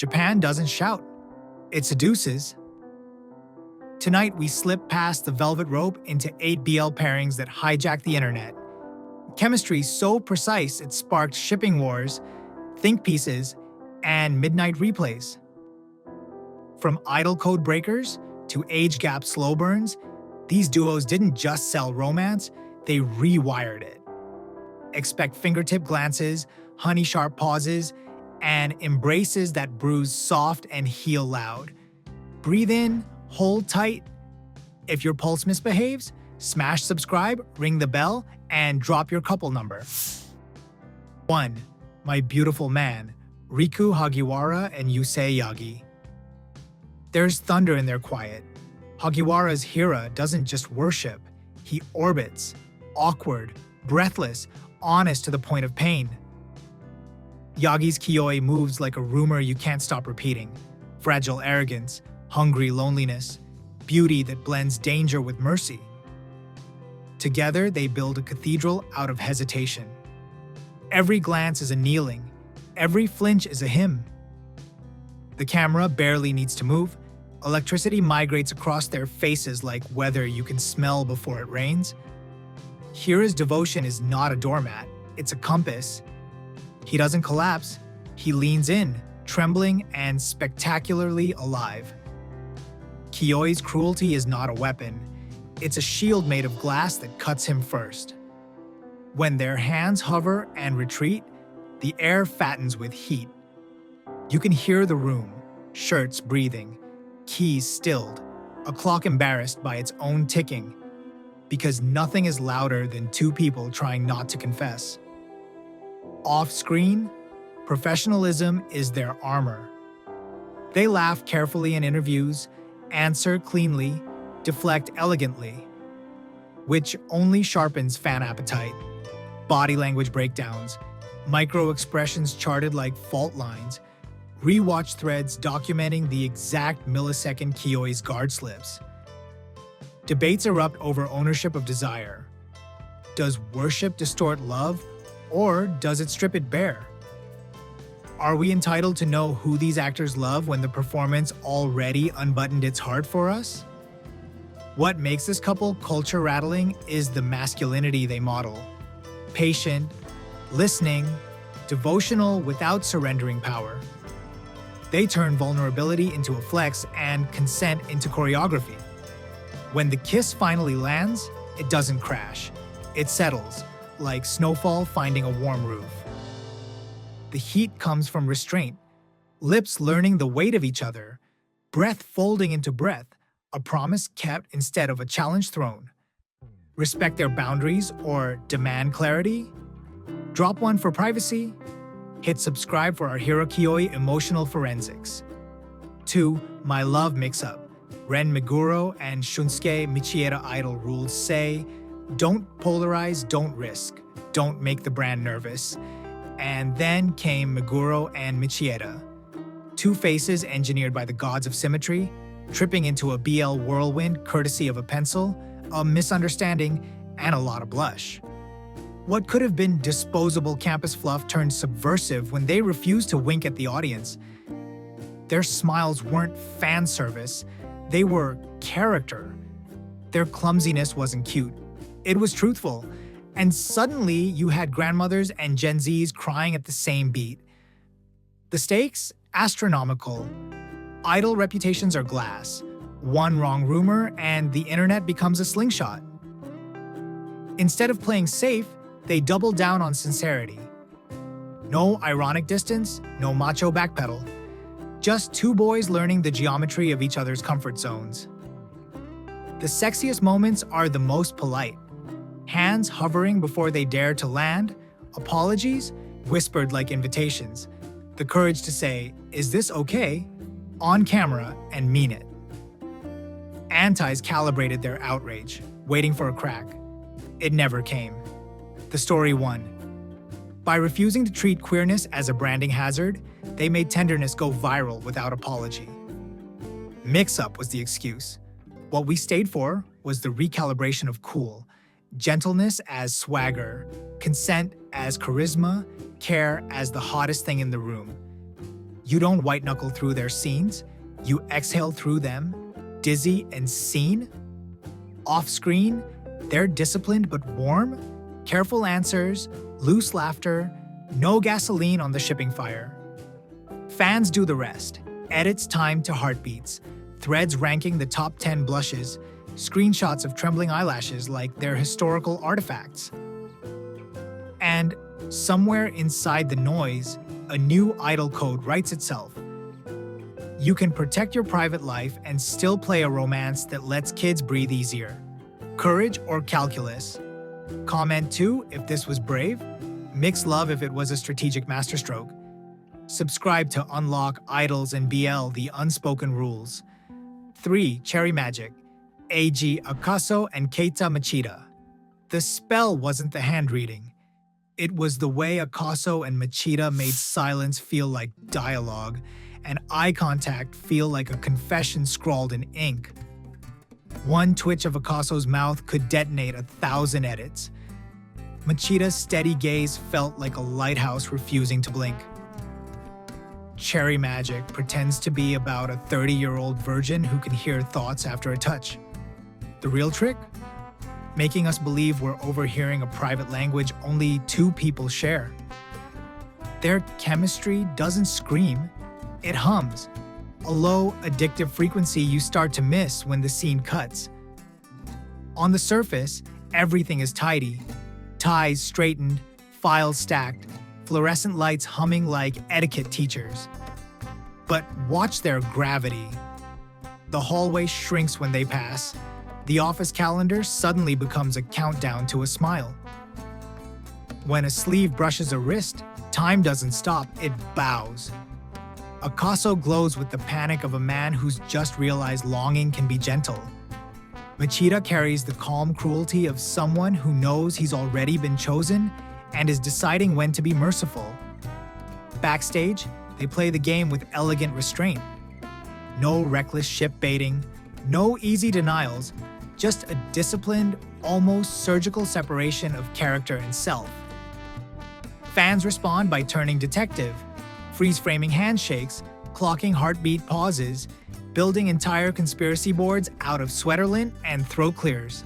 Japan doesn't shout, it seduces. Tonight, we slip past the velvet rope into 8 BL pairings that hijack the internet. Chemistry so precise it sparked shipping wars, think pieces, and midnight replays. From idol code breakers to age gap slow burns, these duos didn't just sell romance, they rewired it. Expect fingertip glances, honey-sharp pauses, and embraces that bruise soft and heal loud. Breathe in, hold tight. If your pulse misbehaves, smash subscribe, ring the bell, and drop your couple number. 1. My Beautiful Man, Riku Hagiwara and Yusei Yagi. There's thunder in their quiet. Hagiwara's Hira doesn't just worship, he orbits, awkward, breathless, honest to the point of pain. Yagi's Kouhei moves like a rumor you can't stop repeating. Fragile arrogance, hungry loneliness, beauty that blends danger with mercy. Together, they build a cathedral out of hesitation. Every glance is a kneeling, every flinch is a hymn. The camera barely needs to move. Electricity migrates across their faces like weather you can smell before it rains. Hira's devotion is not a doormat, it's a compass. He doesn't collapse, he leans in, trembling and spectacularly alive. Kyoi's cruelty is not a weapon, it's a shield made of glass that cuts him first. When their hands hover and retreat, the air fattens with heat. You can hear the room, shirts breathing, keys stilled, a clock embarrassed by its own ticking, because nothing is louder than two people trying not to confess. Off-screen, professionalism is their armor. They laugh carefully in interviews, answer cleanly, deflect elegantly, which only sharpens fan appetite. Body language breakdowns, micro-expressions charted like fault lines, rewatch threads documenting the exact millisecond Kyoi's guard slips. Debates erupt over ownership of desire. Does worship distort love, or does it strip it bare? Are we entitled to know who these actors love when the performance already unbuttoned its heart for us? What makes this couple culture-rattling is the masculinity they model. Patient, listening, devotional without surrendering power. They turn vulnerability into a flex and consent into choreography. When the kiss finally lands, it doesn't crash. It settles, like snowfall finding a warm roof. The heat comes from restraint, lips learning the weight of each other, breath folding into breath, a promise kept instead of a challenge thrown. Respect their boundaries or demand clarity? Drop one for privacy? Hit subscribe for our Hiro Kyoei emotional forensics. 2. My Love Mix-Up. Ren Meguro and Shunsuke Michieda idol rules say, don't polarize, don't risk, don't make the brand nervous. And then came Meguro and Michieda. Two faces engineered by the gods of symmetry, tripping into a BL whirlwind courtesy of a pencil, a misunderstanding, and a lot of blush. What could have been disposable campus fluff turned subversive when they refused to wink at the audience. Their smiles weren't fan service, they were character. Their clumsiness wasn't cute, it was truthful. And suddenly you had grandmothers and Gen Zs crying at the same beat. The stakes? Astronomical. Idol reputations are glass. One wrong rumor and the internet becomes a slingshot. Instead of playing safe, they double down on sincerity. No ironic distance, no macho backpedal. Just two boys learning the geometry of each other's comfort zones. The sexiest moments are the most polite. Hands hovering before they dare to land, apologies whispered like invitations. The courage to say, "Is this okay?" on camera and mean it. Antis calibrated their outrage, waiting for a crack. It never came. The story won. By refusing to treat queerness as a branding hazard, they made tenderness go viral without apology. Mix-up was the excuse. What we stayed for was the recalibration of cool, gentleness as swagger, consent as charisma, care as the hottest thing in the room. You don't white-knuckle through their scenes, you exhale through them, dizzy and seen. Off-screen, they're disciplined but warm, careful answers, loose laughter, no gasoline on the shipping fire. Fans do the rest. Edits timed to heartbeats, threads ranking the top 10 blushes, screenshots of trembling eyelashes like they're historical artifacts. And somewhere inside the noise, a new idol code writes itself. You can protect your private life and still play a romance that lets kids breathe easier. Courage or calculus? Comment 2 if this was brave. Mix love if it was a strategic masterstroke. Subscribe to unlock idols and BL the unspoken rules. 3. Cherry Magic. Eiji, Akaso, and Keita Machida. The spell wasn't the hand reading. It was the way Akaso and Machida made silence feel like dialogue, and eye contact feel like a confession scrawled in ink. One twitch of Akaso's mouth could detonate 1,000 edits. Machida's steady gaze felt like a lighthouse refusing to blink. Cherry Magic pretends to be about a 30-year-old virgin who can hear thoughts after a touch. The real trick? Making us believe we're overhearing a private language only 2 people share. Their chemistry doesn't scream, it hums. A low, addictive frequency you start to miss when the scene cuts. On the surface, everything is tidy. Ties straightened, files stacked, fluorescent lights humming like etiquette teachers. But watch their gravity. The hallway shrinks when they pass. The office calendar suddenly becomes a countdown to a smile. When a sleeve brushes a wrist, time doesn't stop, it bows. Akaso glows with the panic of a man who's just realized longing can be gentle. Machida carries the calm cruelty of someone who knows he's already been chosen and is deciding when to be merciful. Backstage, they play the game with elegant restraint. No reckless ship baiting, no easy denials, just a disciplined, almost surgical separation of character and self. Fans respond by turning detective, freeze-framing handshakes, clocking heartbeat pauses, building entire conspiracy boards out of sweater lint and throat clears.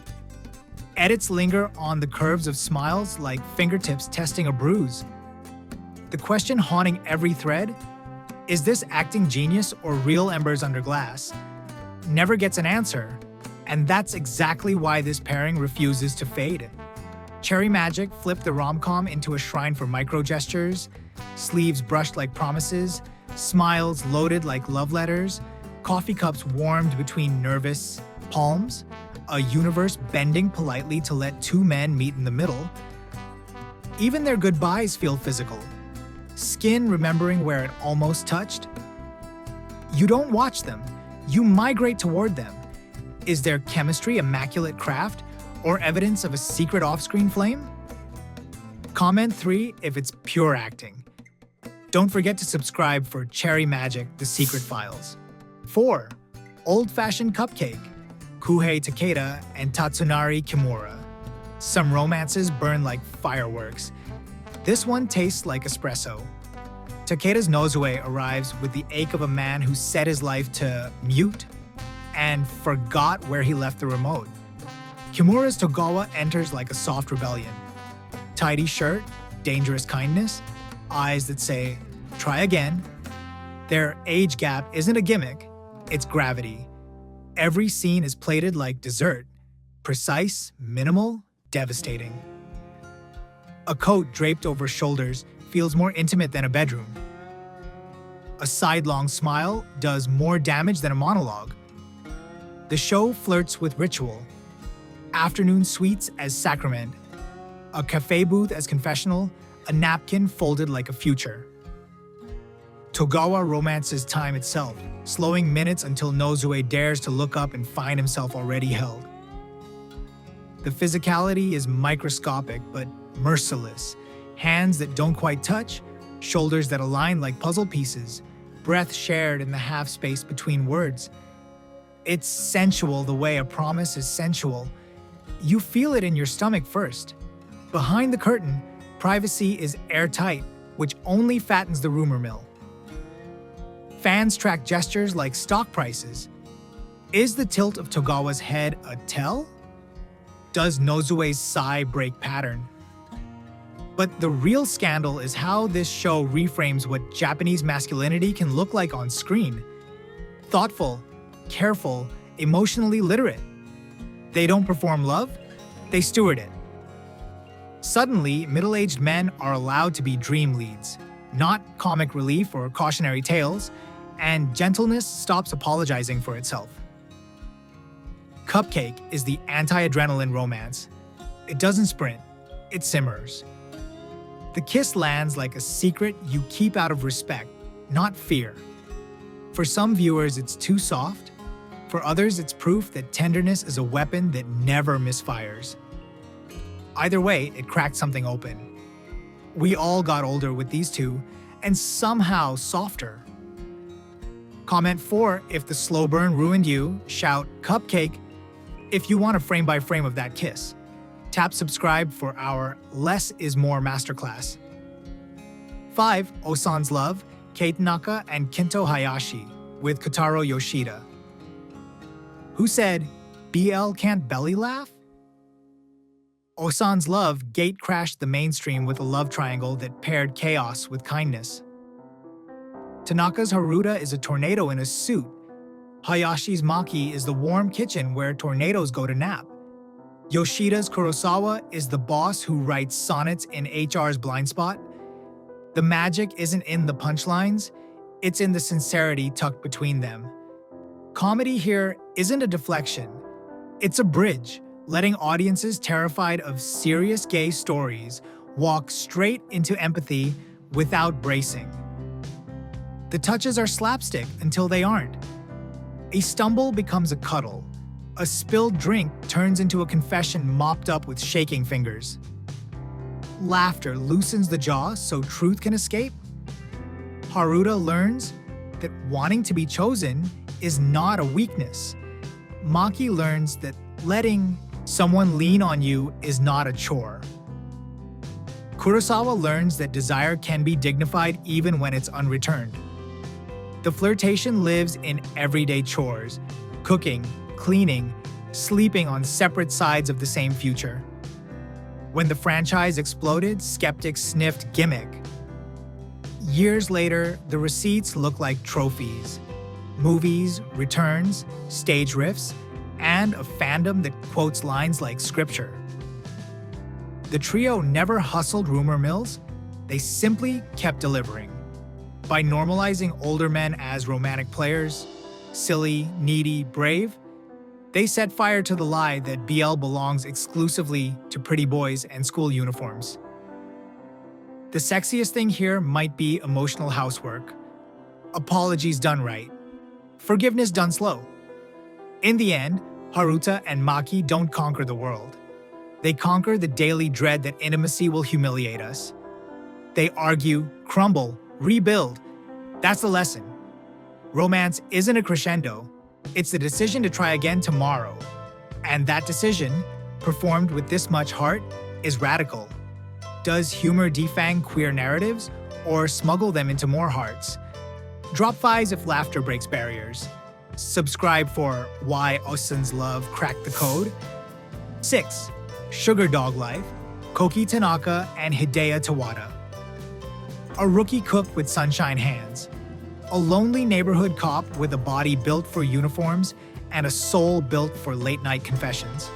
Edits linger on the curves of smiles like fingertips testing a bruise. The question haunting every thread, is this acting genius or real embers under glass, never gets an answer, and that's exactly why this pairing refuses to fade. Cherry Magic flipped the rom-com into a shrine for micro-gestures, sleeves brushed like promises, smiles loaded like love letters, coffee cups warmed between nervous palms, a universe bending politely to let 2 men meet in the middle. Even their goodbyes feel physical. Skin remembering where it almost touched. You don't watch them, you migrate toward them. Is their chemistry immaculate craft or evidence of a secret off-screen flame? Comment 3 if it's pure acting. Don't forget to subscribe for Cherry Magic: The Secret Files. 4. Old-fashioned Cupcake. Kouhei Takeda and Tatsunari Kimura. Some romances burn like fireworks. This one tastes like espresso. Takeda's Nozue arrives with the ache of a man who set his life to mute and forgot where he left the remote. Kimura's Togawa enters like a soft rebellion. Tidy shirt, dangerous kindness, eyes that say, try again. Their age gap isn't a gimmick, it's gravity. Every scene is plated like dessert, precise, minimal, devastating. A coat draped over shoulders feels more intimate than a bedroom. A sidelong smile does more damage than a monologue. The show flirts with ritual. Afternoon sweets as sacrament. A cafe booth as confessional, a napkin folded like a future. Togawa romances time itself, slowing minutes until Nozue dares to look up and find himself already held. The physicality is microscopic but merciless. Hands that don't quite touch, shoulders that align like puzzle pieces, breath shared in the half space between words. It's sensual the way a promise is sensual. You feel it in your stomach first. Behind the curtain, privacy is airtight, which only fattens the rumor mill. Fans track gestures like stock prices. Is the tilt of Togawa's head a tell? Does Nozue's sigh break pattern? But the real scandal is how this show reframes what Japanese masculinity can look like on screen. Thoughtful, careful, emotionally literate. They don't perform love, they steward it. Suddenly, middle-aged men are allowed to be dream leads, not comic relief or cautionary tales, and gentleness stops apologizing for itself. Cupcake is the anti-adrenaline romance. It doesn't sprint, it simmers. The kiss lands like a secret you keep out of respect, not fear. For some viewers, it's too soft. For others, it's proof that tenderness is a weapon that never misfires. Either way, it cracked something open. We all got older with these two, and somehow softer. Comment 4 if the slow burn ruined you. Shout Cupcake if you want a frame-by-frame of that kiss. Tap subscribe for our Less is More masterclass. 5. Ossan's Love, Tanaka and Kento Hayashi with Kotaro Yoshida. Who said, BL can't belly laugh? Ossan's Love gate-crashed the mainstream with a love triangle that paired chaos with kindness. Tanaka's Haruta is a tornado in a suit. Hayashi's Maki is the warm kitchen where tornadoes go to nap. Yoshida's Kurosawa is the boss who writes sonnets in HR's blind spot. The magic isn't in the punchlines, it's in the sincerity tucked between them. Comedy here isn't a deflection, it's a bridge, letting audiences terrified of serious gay stories walk straight into empathy without bracing. The touches are slapstick until they aren't. A stumble becomes a cuddle. A spilled drink turns into a confession mopped up with shaking fingers. Laughter loosens the jaw so truth can escape. Haruta learns that wanting to be chosen is not a weakness. Maki learns that letting someone lean on you is not a chore. Kurosawa learns that desire can be dignified even when it's unreturned. The flirtation lives in everyday chores, cooking, cleaning, sleeping on separate sides of the same future. When the franchise exploded, skeptics sniffed gimmick. Years later, the receipts look like trophies. Movies, returns, stage riffs, and a fandom that quotes lines like scripture. The trio never hustled rumor mills, they simply kept delivering. By normalizing older men as romantic players, silly, needy, brave, they set fire to the lie that BL belongs exclusively to pretty boys and school uniforms. The sexiest thing here might be emotional housework. Apologies done right. Forgiveness done slow. In the end, Haruta and Maki don't conquer the world. They conquer the daily dread that intimacy will humiliate us. They argue, crumble, rebuild. That's the lesson. Romance isn't a crescendo. It's the decision to try again tomorrow. And that decision, performed with this much heart, is radical. Does humor defang queer narratives or smuggle them into more hearts? Drop 5s if laughter breaks barriers. Subscribe for Why Ossan's Love Cracked the Code. 6. Sugar Dog Life, Koki Tanaka and Hideo Tawada. A rookie cook with sunshine hands. A lonely neighborhood cop with a body built for uniforms and a soul built for late-night confessions.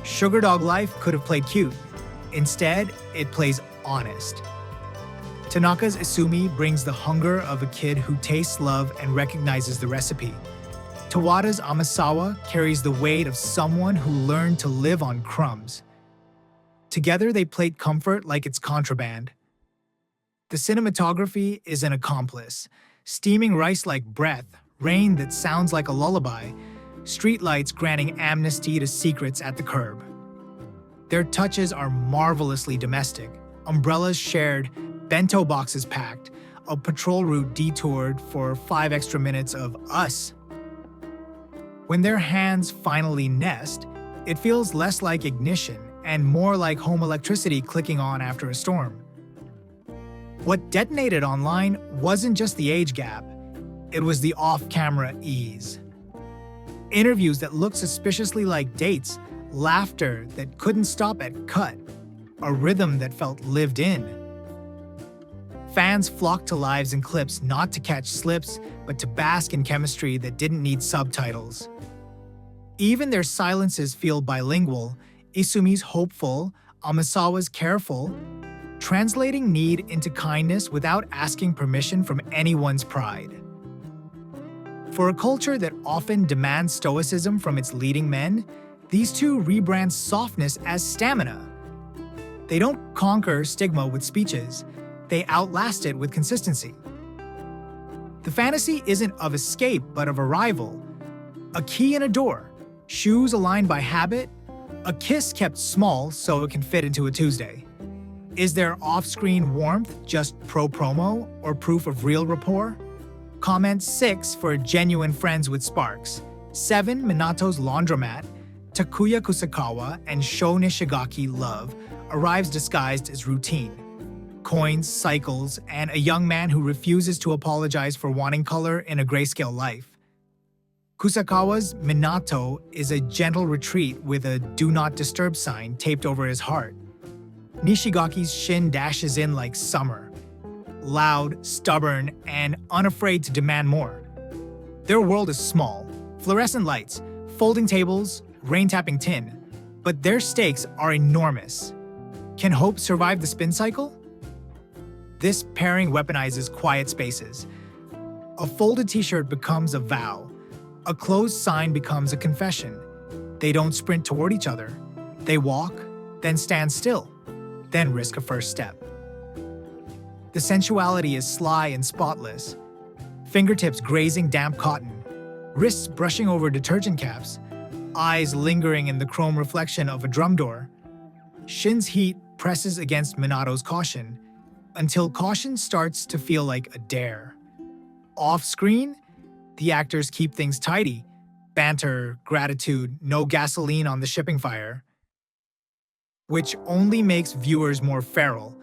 Sugar Dog Life could have played cute. Instead, it plays honest. Tanaka's Isumi brings the hunger of a kid who tastes love and recognizes the recipe. Tawada's Amasawa carries the weight of someone who learned to live on crumbs. Together, they plate comfort like it's contraband. The cinematography is an accomplice. Steaming rice like breath, rain that sounds like a lullaby, streetlights granting amnesty to secrets at the curb. Their touches are marvelously domestic. Umbrellas shared, bento boxes packed, a patrol route detoured for 5 extra minutes of us. When their hands finally nest, it feels less like ignition and more like home electricity clicking on after a storm. What detonated online wasn't just the age gap, it was the off-camera ease. Interviews that looked suspiciously like dates, laughter that couldn't stop at cut, a rhythm that felt lived in. Fans flocked to lives and clips not to catch slips, but to bask in chemistry that didn't need subtitles. Even their silences feel bilingual, Isumi's hopeful, Amasawa's careful, translating need into kindness without asking permission from anyone's pride. For a culture that often demands stoicism from its leading men, these two rebrand softness as stamina. They don't conquer stigma with speeches, they outlast it with consistency. The fantasy isn't of escape, but of arrival. A key in a door, shoes aligned by habit, a kiss kept small so it can fit into a Tuesday. Is there off-screen warmth just pro-promo or proof of real rapport? Comment 6 for genuine friends with sparks. 7 Minato's laundromat, Takuya Kusakawa and Sho Nishigaki love arrives disguised as routine. Coins, cycles, and a young man who refuses to apologize for wanting color in a grayscale life. Kusakawa's Minato is a gentle retreat with a do not disturb sign taped over his heart. Nishigaki's Shin dashes in like summer, loud, stubborn, and unafraid to demand more. Their world is small, fluorescent lights, folding tables, rain-tapping tin, but their stakes are enormous. Can hope survive the spin cycle? This pairing weaponizes quiet spaces. A folded t-shirt becomes a vow. A closed sign becomes a confession. They don't sprint toward each other. They walk, then stand still, then risk a first step. The sensuality is sly and spotless. Fingertips grazing damp cotton, wrists brushing over detergent caps, eyes lingering in the chrome reflection of a drum door. Shin's heat presses against Minato's caution, until caution starts to feel like a dare. Off-screen, the actors keep things tidy. Banter, gratitude, no gasoline on the shipping fire. Which only makes viewers more feral.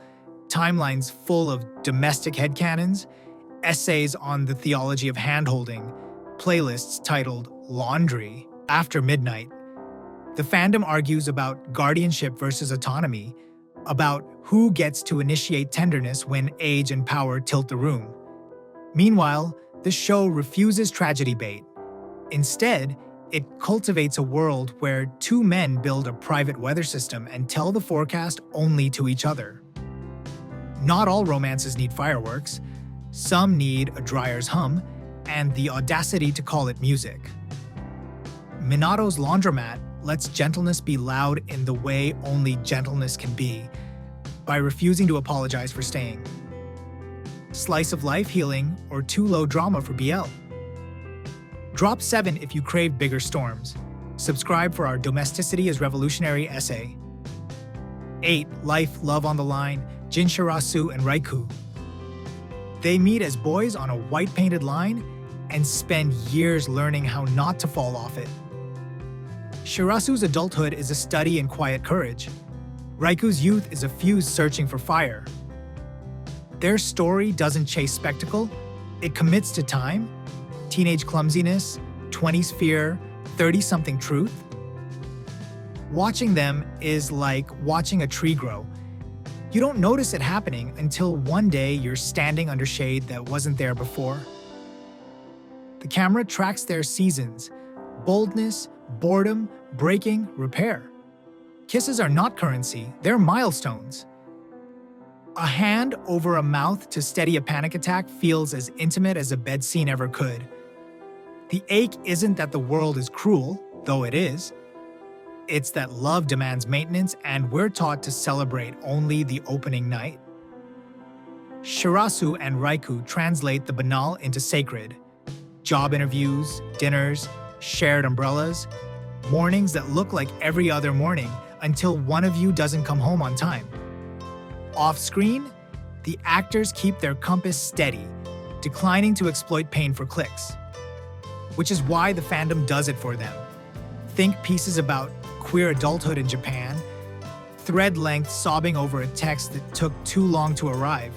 Timelines full of domestic headcanons, essays on the theology of handholding, playlists titled Laundry after midnight. The fandom argues about guardianship versus autonomy, about who gets to initiate tenderness when age and power tilt the room. Meanwhile, the show refuses tragedy bait. Instead, it cultivates a world where two men build a private weather system and tell the forecast only to each other. Not all romances need fireworks. Some need a dryer's hum and the audacity to call it music. Minato's laundromat lets gentleness be loud in the way only gentleness can be, by refusing to apologize for staying. Slice of life healing or too low drama for BL. Drop 7 if you crave bigger storms. Subscribe for our Domesticity is Revolutionary essay. 8. Life, Love on the Line, Jin Shirasu and Riku. They meet as boys on a white-painted line and spend years learning how not to fall off it. Shirasu's adulthood is a study in quiet courage. Riku's youth is a fuse searching for fire. Their story doesn't chase spectacle, it commits to time, teenage clumsiness, 20s fear, 30-something truth. Watching them is like watching a tree grow. You don't notice it happening until one day you're standing under shade that wasn't there before. The camera tracks their seasons: boldness, boredom, breaking, repair. Kisses are not currency, they're milestones. A hand over a mouth to steady a panic attack feels as intimate as a bed scene ever could. The ache isn't that the world is cruel, though it is. It's that love demands maintenance and we're taught to celebrate only the opening night. Shirasu and Riku translate the banal into sacred. Job interviews, dinners, shared umbrellas, mornings that look like every other morning until one of you doesn't come home on time. Off-screen, the actors keep their compass steady, declining to exploit pain for clicks. Which is why the fandom does it for them. Think pieces about queer adulthood in Japan, thread-length sobbing over a text that took too long to arrive,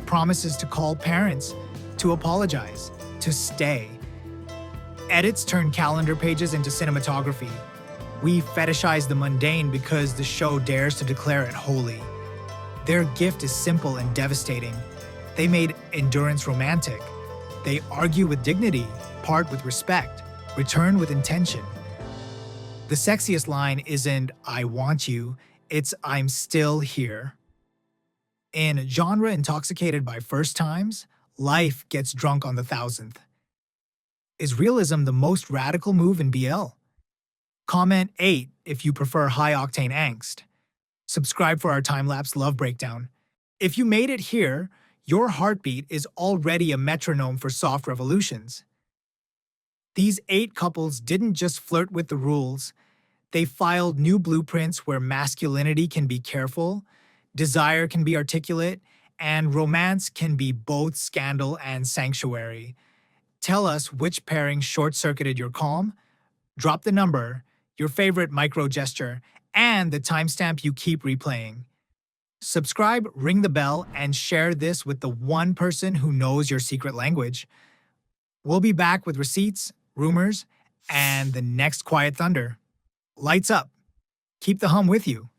promises to call parents, to apologize, to stay. Edits turn calendar pages into cinematography. We fetishize the mundane because the show dares to declare it holy. Their gift is simple and devastating. They made endurance romantic. They argue with dignity, part with respect, return with intention. The sexiest line isn't, "I want you," it's, "I'm still here." In genre intoxicated by first times, life gets drunk on the thousandth. Is realism the most radical move in BL? Comment 8 if you prefer high-octane angst. Subscribe for our time-lapse love breakdown. If you made it here, your heartbeat is already a metronome for soft revolutions. These 8 couples didn't just flirt with the rules, they filed new blueprints where masculinity can be careful, desire can be articulate, and romance can be both scandal and sanctuary. Tell us which pairing short-circuited your calm, drop the number, your favorite micro gesture, and the timestamp you keep replaying. Subscribe, ring the bell, and share this with the one person who knows your secret language. We'll be back with receipts, rumors, and the next quiet thunder. Lights up. Keep the hum with you.